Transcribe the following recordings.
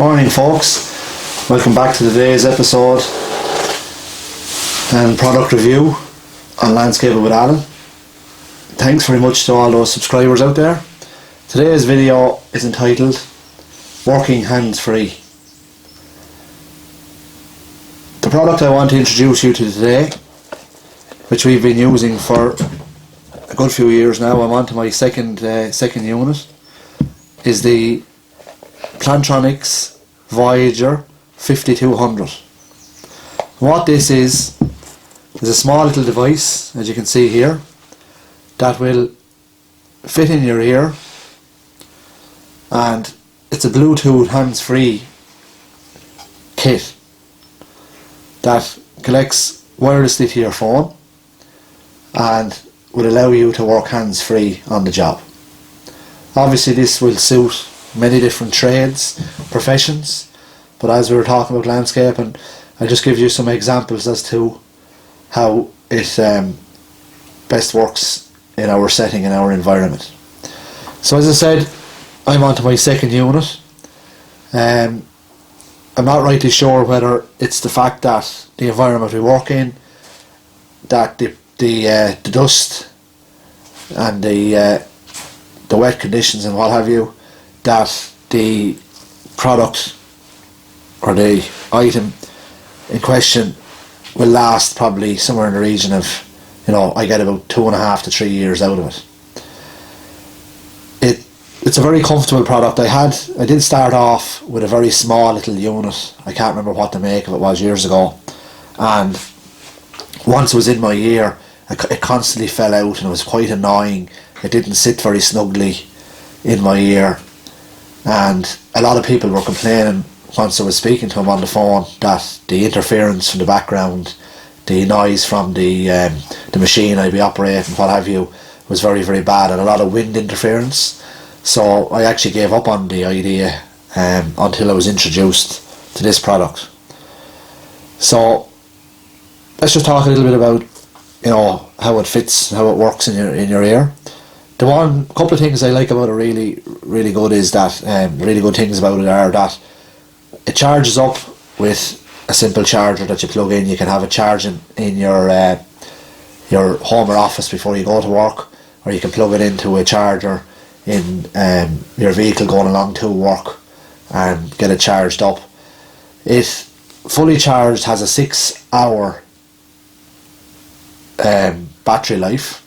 Morning folks, welcome back to today's episode and product review on Landscaping with Alan. Thanks very much to all those subscribers out there. Today's video is entitled Working Hands-Free. The product I want to introduce you to today, which we've been using for a good few years now, I'm on to my second unit, is the Plantronics Voyager 5200. What this is a small little device, as you can see here, that will fit in your ear, and it's a Bluetooth hands-free kit that connects wirelessly to your phone and will allow you to work hands-free on the job. Obviously this will suit many different trades, professions, but as we were talking about landscaping, I'll just give you some examples as to how it best works in our setting, in our environment. So as I said, I'm on to my second unit. I'm not rightly sure whether it's the fact that the environment we work in, that the dust and the wet conditions and what have you, that the product or the item in question will last probably somewhere in the region of, I get about 2.5 to 3 years out of it. It's a very comfortable product. I did start off with a very small little unit. I can't remember what the make of it was years ago, and once it was in my ear, it constantly fell out and it was quite annoying. It didn't sit very snugly in my ear, and a lot of people were complaining once I was speaking to them on the phone that the interference from the background, the noise from the machine I'd be operating, what have you, was very, very bad, and a lot of wind interference. So I actually gave up on the idea until I was introduced to this product. So let's just talk a little bit about how it fits, how it works in your ear. The couple of things I like about it really, really good is that really good things about it are that it charges up with a simple charger that you plug in. You can have it charging in your home or office before you go to work, or you can plug it into a charger in your vehicle going along to work and get it charged up. It fully charged has a 6-hour battery life,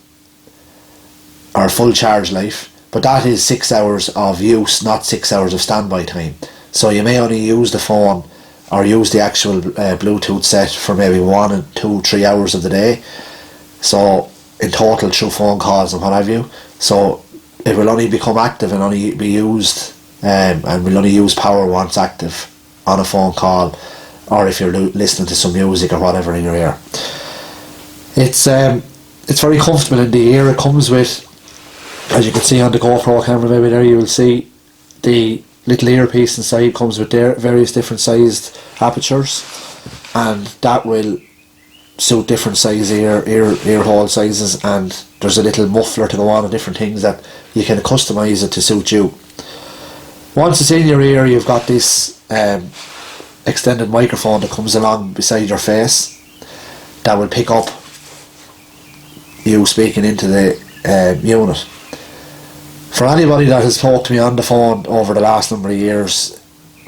or full charge life, but that is 6 hours of use, not 6 hours of standby time. So you may only use the phone or use the actual Bluetooth set for maybe 1, 2, 3 hours of the day, so in total through phone calls and what have you. So it will only become active and only be used and will only use power once active on a phone call, or if you're listening to some music or whatever in your ear. It's very comfortable in the ear. It comes with, as you can see on the GoPro camera maybe there, you will see the little earpiece inside comes with various different sized apertures, and that will suit different size ear hole sizes, and there's a little muffler to go on and different things that you can customize it to suit you. Once it's in your ear, you've got this extended microphone that comes along beside your face that will pick up you speaking into the unit. For anybody that has talked to me on the phone over the last number of years,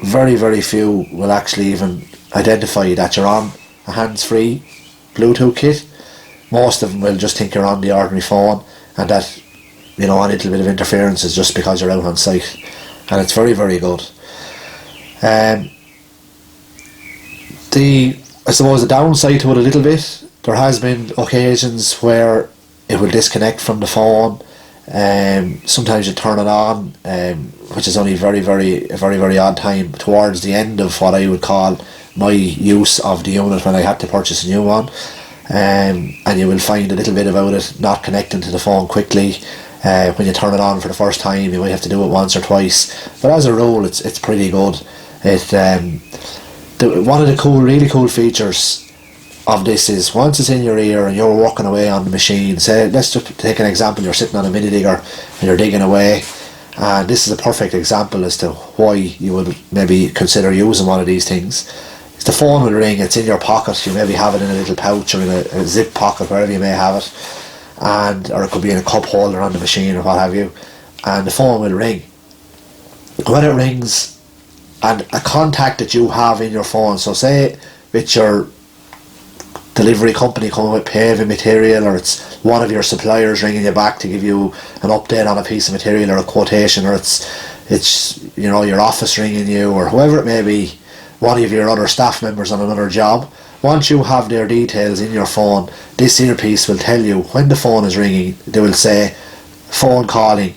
very, very few will actually even identify that you're on a hands-free Bluetooth kit. Most of them will just think you're on the ordinary phone, and that any little bit of interference is just because you're out on site, and it's very, very good. I suppose the downside to it a little bit, there has been occasions where it will disconnect from the phone. Sometimes you turn it on, which is only a very, very odd time towards the end of what I would call my use of the unit when I had to purchase a new one, and you will find a little bit about it not connecting to the phone quickly. When you turn it on for the first time, you might have to do it once or twice, but as a rule it's pretty good. One of the really cool features of this is once it's in your ear and you're working away on the machine, say, let's just take an example, you're sitting on a mini digger and you're digging away, And this is a perfect example as to why you would maybe consider using one of these things. The phone will ring, it's in your pocket, you maybe have it in a little pouch or in a zip pocket, wherever you may have it, or it could be in a cup holder on the machine or what have you, and the phone will ring. When it rings, and a contact that you have in your phone, so say it's your delivery company coming with paving material, or it's one of your suppliers ringing you back to give you an update on a piece of material or a quotation, or it's your office ringing you, or whoever it may be, one of your other staff members on another job. Once you have their details in your phone, this earpiece will tell you when the phone is ringing. They will say phone calling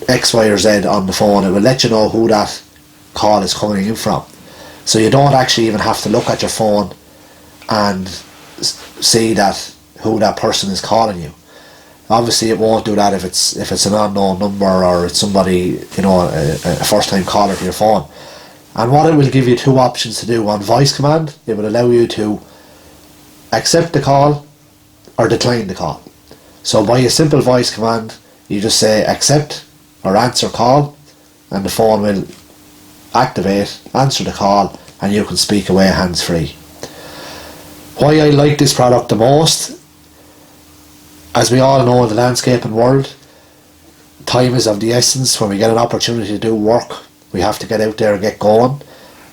X, Y or Z on the phone. It will let you know who that call is coming in from, so you don't actually even have to look at your phone and see that who that person is calling you. Obviously it won't do that if it's an unknown number, or it's somebody, a first time caller to your phone. And what it will give you two options to do. On voice command, it will allow you to accept the call or decline the call. So by a simple voice command, you just say accept or answer call, and the phone will activate, answer the call, and you can speak away hands free. Why I like this product the most, as we all know in the landscaping world, time is of the essence. When we get an opportunity to do work, we have to get out there and get going.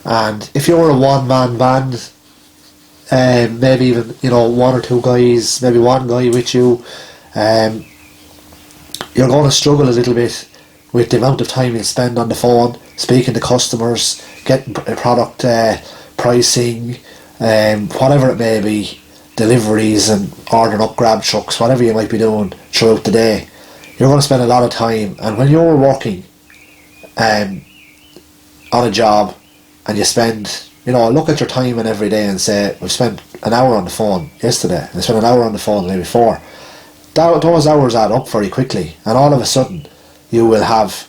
And if you're a one-man band, maybe even one or two guys, maybe one guy with you, you're going to struggle a little bit with the amount of time you spend on the phone, speaking to customers, getting product pricing, whatever it may be, deliveries and ordering up grab trucks, whatever you might be doing throughout the day. You're going to spend a lot of time, and when you're working on a job and you spend, look at your time in every day and say, we've spent an hour on the phone yesterday, I spent an hour on the phone the day before. Those hours add up very quickly, and all of a sudden you will have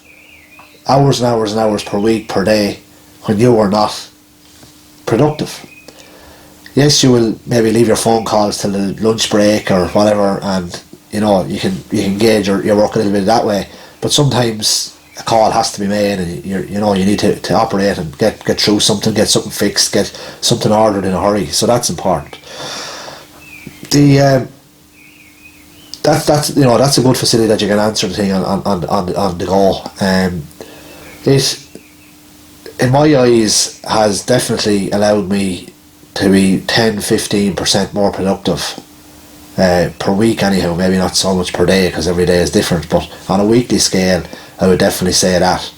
hours and hours and hours per week, per day, when you are not productive. Yes, you will maybe leave your phone calls till the lunch break or whatever, and you can gauge your work a little bit that way. But sometimes a call has to be made, and you need to operate and get through something, get something fixed, get something ordered in a hurry. So that's important. That's a good facility that you can answer the thing on the go. It, in my eyes, has definitely allowed me to be 10-15% more productive per week anyhow. Maybe not so much per day, because every day is different, but on a weekly scale I would definitely say that.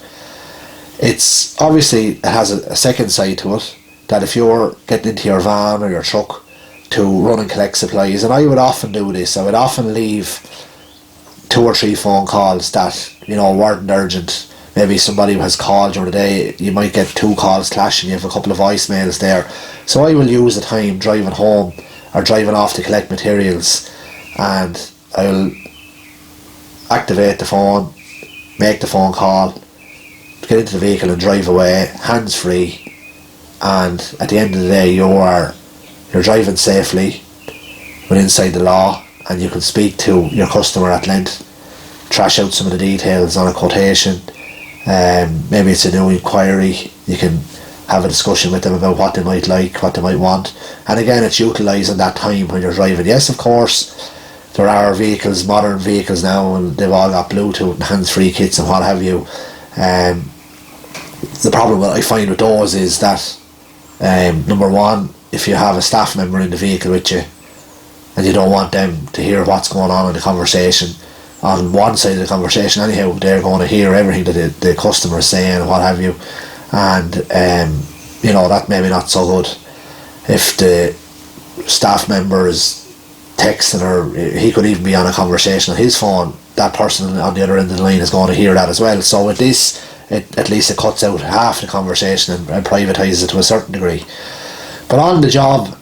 It's obviously, it has a second side to it, that if you're getting into your van or your truck to run and collect supplies, and I would often do this, I would often leave 2 or 3 phone calls that weren't urgent. Maybe somebody has called during the day, you might get 2 calls clashing, you have a couple of voicemails there. So I will use the time driving home or driving off to collect materials, and I'll activate the phone, make the phone call, get into the vehicle and drive away, hands free, and at the end of the day you're driving safely, within inside the law, and you can speak to your customer at length, trash out some of the details on a quotation. Maybe it's a new inquiry, you can have a discussion with them about what they might like, what they might want, and again it's utilising that time when you're driving. Yes, of course, there are vehicles, modern vehicles now, and they've all got Bluetooth and hands-free kits and what have you. The problem that I find with those is that number one, if you have a staff member in the vehicle with you and you don't want them to hear what's going on in the conversation, on one side of the conversation anyhow, they're going to hear everything that the customer is saying and what have you, and that maybe not so good. If the staff member is texting, or he could even be on a conversation on his phone, that person on the other end of the line is going to hear that as well. So with this, at least it cuts out half the conversation and privatises it to a certain degree. But on the job,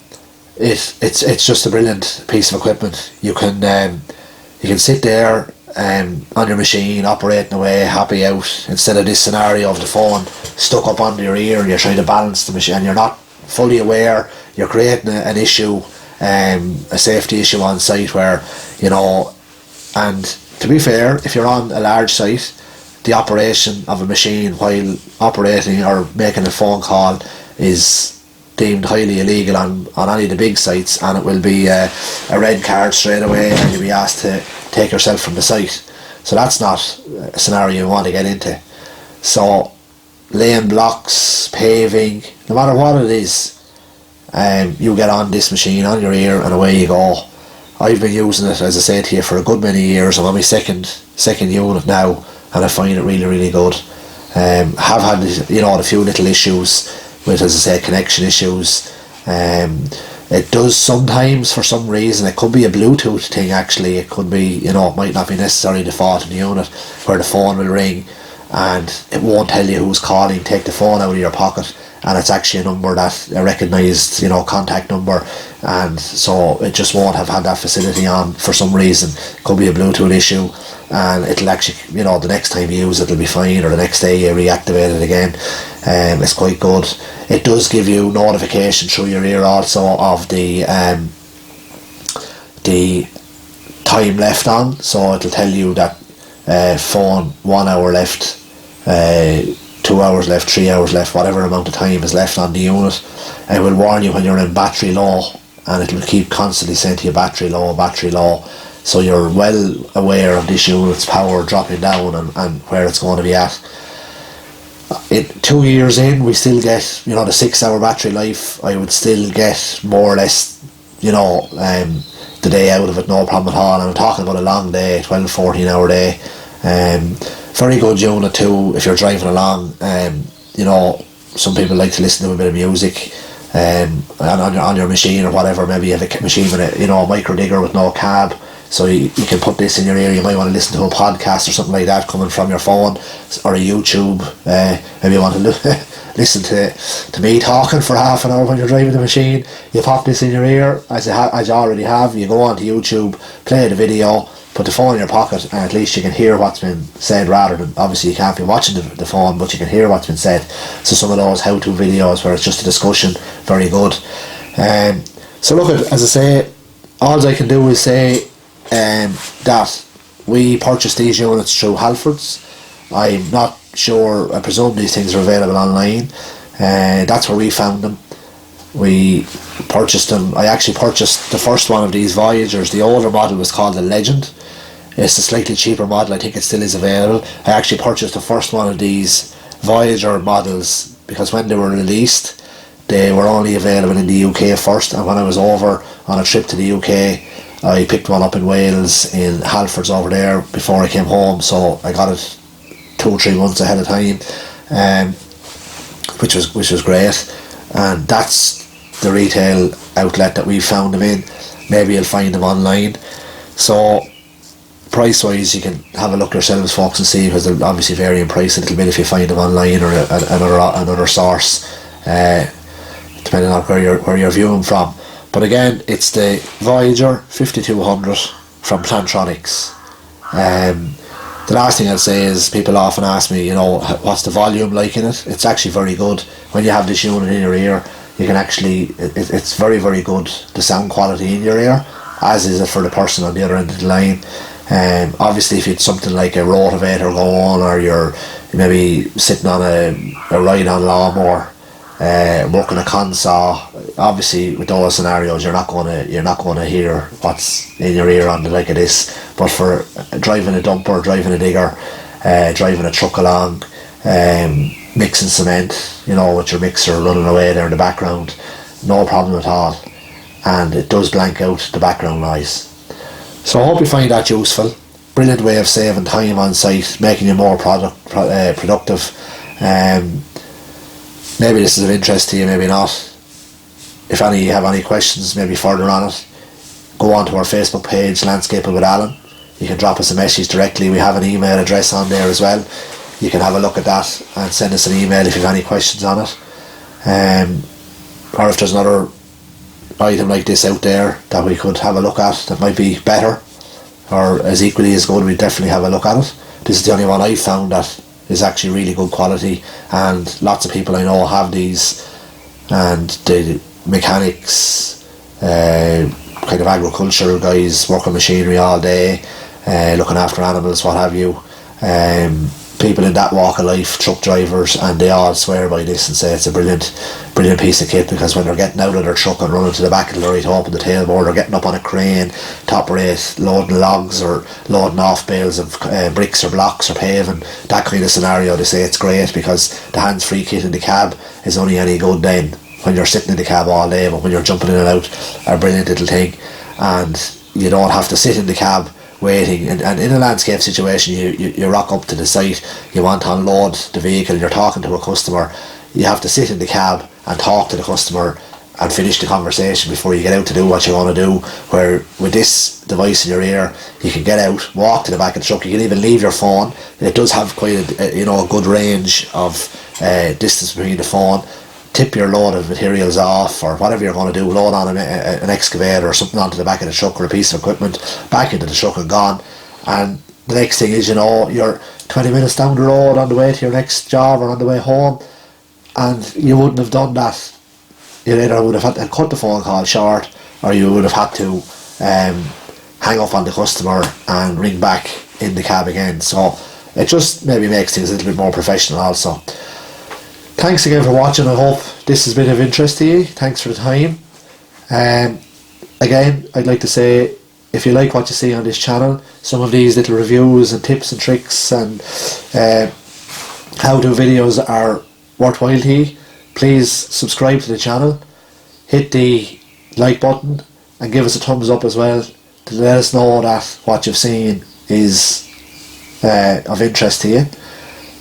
it's just a brilliant piece of equipment. You can sit there on your machine, operating away, happy out, instead of this scenario of the phone stuck up under your ear and you're trying to balance the machine and you're not fully aware, you're creating an issue, a safety issue on site where, and to be fair, if you're on a large site, the operation of a machine while operating or making a phone call is deemed highly illegal on any of the big sites, and it will be a red card straight away, and you'll be asked to take yourself from the site. So that's not a scenario you want to get into. So laying blocks, paving, no matter what it is, you get on this machine on your ear and away you go. I've been using it, as I said to you, for a good many years. I'm on my second unit now, and I find it really, really good. Have had, a few little issues with, as I say, connection issues. It does sometimes, for some reason, it could be a Bluetooth thing actually, it could be, it might not be necessarily default in the unit, where the phone will ring and it won't tell you who's calling. Take the phone out of your pocket and it's actually a number that a recognised, contact number, and so it just won't have had that facility on for some reason. It could be a Bluetooth issue, and it'll actually, the next time you use it, it'll be fine, or the next day you reactivate it again. It's quite good. It does give you notification through your ear also of the time left on, so it'll tell you that phone 1 hour left, 2 hours left, 3 hours left, whatever amount of time is left on the unit. It will warn you when you're in battery low, and it will keep constantly saying to you battery low, so you're well aware of this unit's power dropping down and where it's going to be at. 2 years in, we still get, the 6 hour battery life. I would still get more or less, the day out of it, no problem at all. And I'm talking about a long day, 12-14 hour day. Very good unit too if you're driving along. Some people like to listen to a bit of music on your machine or whatever. Maybe you have a machine with a micro digger with no cab, so you can put this in your ear. You might want to listen to a podcast or something like that coming from your phone, or a YouTube. Maybe you want to listen to me talking for half an hour when you're driving the machine. You pop this in your ear, as you already have. You go onto YouTube, play the video, put the phone in your pocket, and at least you can hear what's been said, rather than, obviously you can't be watching the phone, but you can hear what's been said. So some of those how-to videos where it's just a discussion, very good. So look, as I say, all I can do is say that we purchased these units through Halfords. I'm not sure, I presume these things are available online. That's where we found them. We purchased them. I actually purchased the first one of these Voyagers. The older model was called the Legend. It's a slightly cheaper model. I think it still is available. I actually purchased the first one of these Voyager models because when they were released, they were only available in the UK first, and when I was over on a trip to the UK, I picked one up in Wales in Halfords over there before I came home, so I got it 2-3 months ahead of time, which was great. And that's the retail outlet that we found them in. Maybe you'll find them online. So price wise, you can have a look yourselves, folks, and see, because they'll obviously vary in price a little bit if you find them online or another source, depending on where you're viewing from. But again, it's the Voyager 5200 from Plantronics. The last thing I'd say is, people often ask me, what's the volume like in it? It's actually very good. When you have this unit in your ear, you can actually, it's very, very good, the sound quality in your ear, as is it for the person on the other end of the line. Obviously, if you had something like a rotavator go on, or you're maybe sitting on a ride-on lawnmower, working a console, obviously with those scenarios you're not going to hear what's in your ear on the like of this. But for driving a dumper, driving a digger, driving a truck along, mixing cement, with your mixer running away there in the background, no problem at all, and it does blank out the background noise. So I hope you find that useful. Brilliant way of saving time on site, making you more productive. Maybe this is of interest to you, maybe not. If you have any questions maybe further on it, go on to our Facebook page, Landscaping with Alan. You can drop us a message directly. We have an email address on there as well. You can have a look at that and send us an email if you have any questions on it. Or if there's another item like this out there that we could have a look at that might be better or as equally as good, we definitely have a look at it. This is the only one I've found that is actually really good quality, and lots of people I know have these, and the mechanics, kind of agricultural guys, work on machinery all day, looking after animals, what have you. People in that walk of life, truck drivers, and they all swear by this and say it's a brilliant piece of kit, because when they're getting out of their truck and running to the back of the lorry to open the tailboard, or getting up on a crane, top rate, loading logs or loading off bales of bricks or blocks or paving, that kind of scenario, they say it's great, because the hands-free kit in the cab is only any good then when you're sitting in the cab all day, but when you're jumping in and out, a brilliant little thing. And you don't have to sit in the cab waiting, and in a landscape situation, you rock up to the site, you want to unload the vehicle, you're talking to a customer, you have to sit in the cab and talk to the customer and finish the conversation before you get out to do what you want to do. Where with this device in your ear, you can get out, walk to the back of the truck, you can even leave your phone. It does have quite a good range of distance between the phone. Tip your load of materials off, or whatever you're going to do, load on an excavator or something onto the back of the truck, or a piece of equipment, back into the truck and gone. And the next thing is, you're 20 minutes down the road on the way to your next job or on the way home, and you wouldn't have done that. You either would have had to cut the phone call short, or you would have had to hang up on the customer and ring back in the cab again. So it just maybe makes things a little bit more professional also. Thanks again for watching. I hope this has been of interest to you. Thanks for the time. Again, I'd like to say, if you like what you see on this channel, some of these little reviews and tips and tricks and how-to videos are worthwhile to you, please subscribe to the channel, hit the like button, and give us a thumbs up as well to let us know that what you've seen is of interest to you.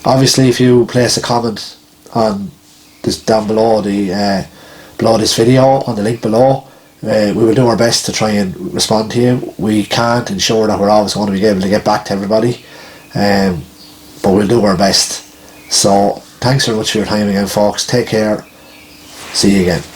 Obviously, if you place a comment on this down below below this video, on the link below, we will do our best to try and respond to you. We can't ensure that we're always going to be able to get back to everybody, but we'll do our best. So thanks very much for your time again, folks. Take care. See you again.